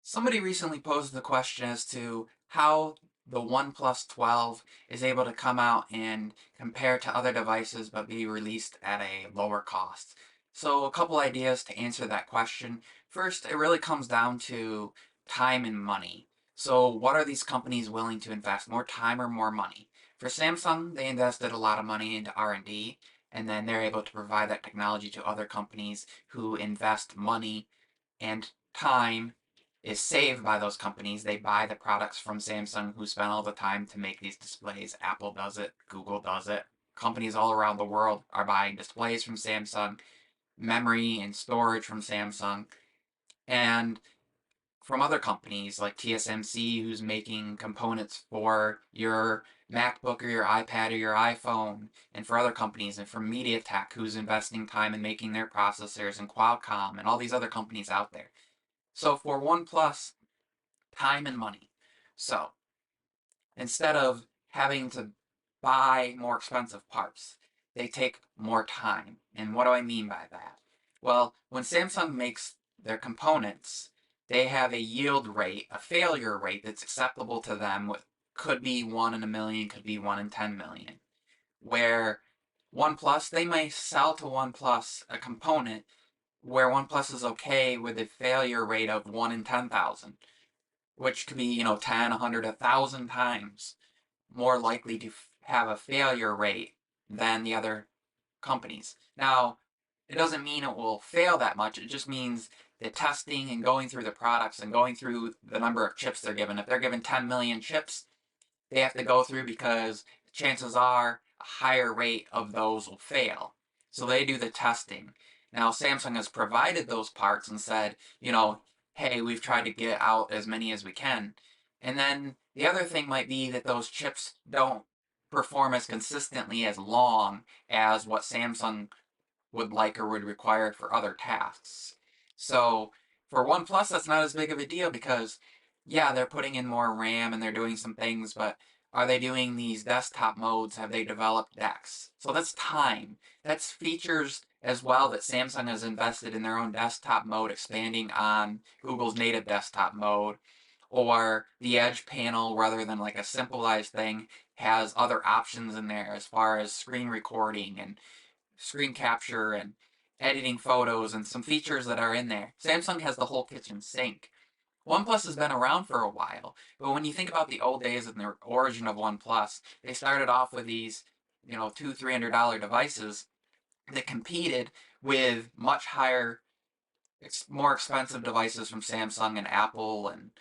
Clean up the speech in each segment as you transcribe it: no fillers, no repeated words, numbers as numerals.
Somebody recently posed the question as to how the OnePlus 12 is able to come out and compare to other devices but be released at a lower cost. So a couple ideas to answer that question. First, it really comes down to time and money. So what are these companies willing to invest, more time or more money? For Samsung, they invested a lot of money into R&D, and then they're able to provide that technology to other companies who invest money and time is saved by those companies. They buy the products from Samsung who spent all the time to make these displays. Apple does it, Google does it. Companies all around the world are buying displays from Samsung, memory and storage from Samsung, and from other companies like TSMC who's making components for your MacBook or your iPad or your iPhone, and for other companies, and from MediaTek who's investing time in making their processors, and Qualcomm, and all these other companies out there. So for OnePlus, time and money. So instead of having to buy more expensive parts, they take more time. And what do I mean by that? Well, when Samsung makes their components, they have a yield rate, a failure rate that's acceptable to them. Could be 1 in a million, could be 1 in 10 million. Where OnePlus, they may sell to OnePlus a component where OnePlus is okay with a failure rate of 1 in 10,000, which could be, 10, 100, 1,000 times more likely to have a failure rate than the other companies. Now, it doesn't mean it will fail that much. It just means that testing and going through the products and going through the number of chips they're given. If they're given 10 million chips, they have to go through because chances are a higher rate of those will fail. So they do the testing. Now, Samsung has provided those parts and said, hey, we've tried to get out as many as we can. And then the other thing might be that those chips don't perform as consistently as long as what Samsung would like or would require for other tasks. So for OnePlus, that's not as big of a deal because, yeah, they're putting in more RAM and they're doing some things, but are they doing these desktop modes? Have they developed DeX? So that's time. That's features as well that Samsung has invested in their own desktop mode, expanding on Google's native desktop mode, or the Edge panel, rather than like a simplified thing, has other options in there as far as screen recording and screen capture and editing photos and some features that are in there. Samsung has the whole kitchen sink. OnePlus has been around for a while, but when you think about the old days and the origin of OnePlus, they started off with these, $200-$300 devices that competed with much higher, more expensive devices from Samsung and Apple and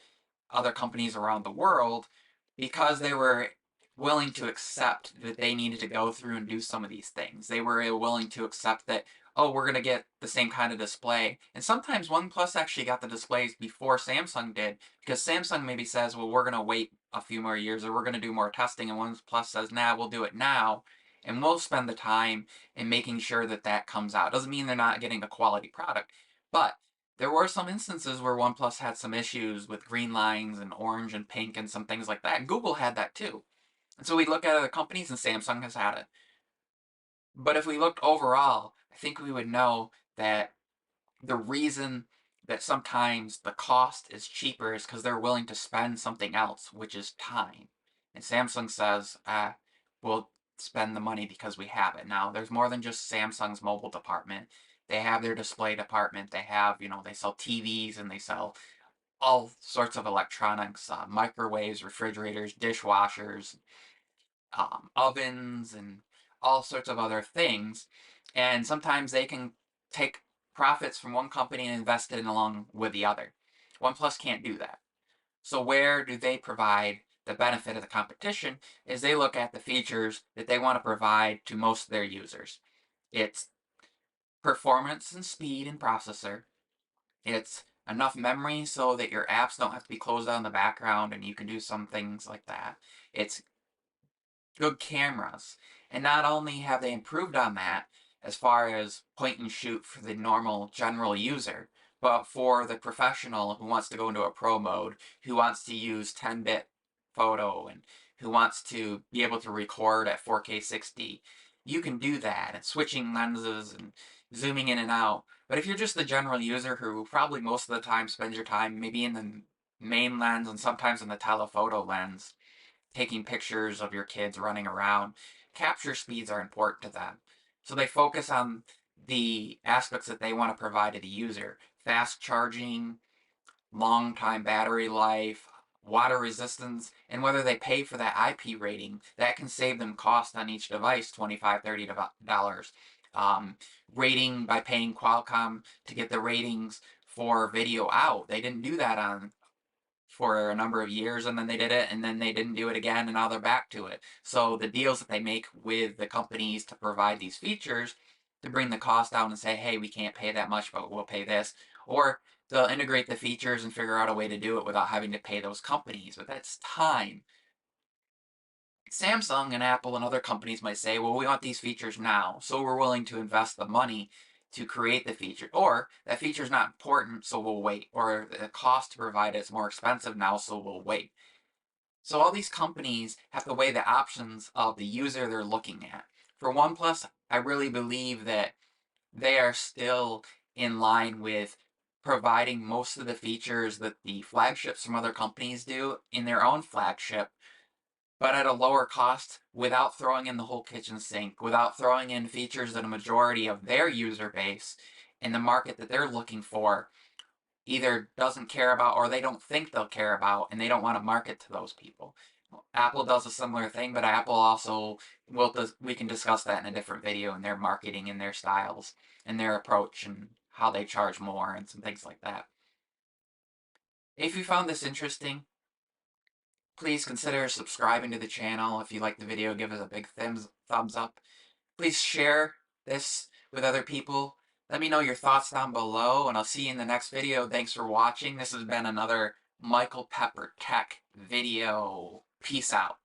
other companies around the world because they were willing to accept that they needed to go through and do some of these things. They were willing to accept that, oh, we're going to get the same kind of display. And sometimes OnePlus actually got the displays before Samsung did because Samsung maybe says, well, we're going to wait a few more years or we're going to do more testing. And OnePlus says, nah, we'll do it now. And we'll spend the time in making sure that that comes out. Doesn't mean they're not getting a quality product, but there were some instances where OnePlus had some issues with green lines and orange and pink and some things like that. And Google had that too. And so we look at other companies and Samsung has had it. But if we looked overall, I think we would know that the reason that sometimes the cost is cheaper is because they're willing to spend something else, which is time. And Samsung says, we'll spend the money because we have it. Now, there's more than just Samsung's mobile department. They have their display department. They have, they sell TVs and they sell all sorts of electronics, microwaves, refrigerators, dishwashers, ovens, and all sorts of other things. And sometimes they can take profits from one company and invest it along with the other. OnePlus can't do that. So where do they provide the benefit of the competition is they look at the features that they want to provide to most of their users. It's performance and speed and processor. It's enough memory so that your apps don't have to be closed out in the background and you can do some things like that. It's good cameras. And not only have they improved on that as far as point and shoot for the normal general user, but for the professional who wants to go into a pro mode, who wants to use 10-bit photo, and who wants to be able to record at 4K 60, you can do that, and switching lenses and zooming in and out. But if you're just the general user who probably most of the time spends your time maybe in the main lens and sometimes in the telephoto lens, taking pictures of your kids running around. Capture speeds are important to them. So they focus on the aspects that they want to provide to the user. Fast charging, long time battery life, water resistance, and whether they pay for that IP rating, that can save them cost on each device, $25, $30. Um, Rating by paying Qualcomm to get the ratings for video out. They didn't do that on for a number of years and then they did it and then they didn't do it again and now they're back to it. So the deals that they make with the companies to provide these features to bring the cost down and say, hey, we can't pay that much, but we'll pay this. Or they'll integrate the features and figure out a way to do it without having to pay those companies. But that's time. Samsung and Apple and other companies might say, well, we want these features now, so we're willing to invest the money to create the feature. Or that feature is not important, so we'll wait. Or the cost to provide it is more expensive now, so we'll wait. So all these companies have to weigh the options of the user they're looking at. For OnePlus, I really believe that they are still in line with providing most of the features that the flagships from other companies do in their own flagship, but at a lower cost without throwing in the whole kitchen sink, without throwing in features that a majority of their user base in the market that they're looking for either doesn't care about or they don't think they'll care about and they don't want to market to those people. Apple does a similar thing, but Apple also we can discuss that in a different video in their marketing and their styles and their approach and how they charge more and some things like that. If you found this interesting, please consider subscribing to the channel. If you like the video, give us a big thumbs up. Please share this with other people. Let me know your thoughts down below, and I'll see you in the next video. Thanks for watching. This has been another Michael Pepper Tech video. Peace out.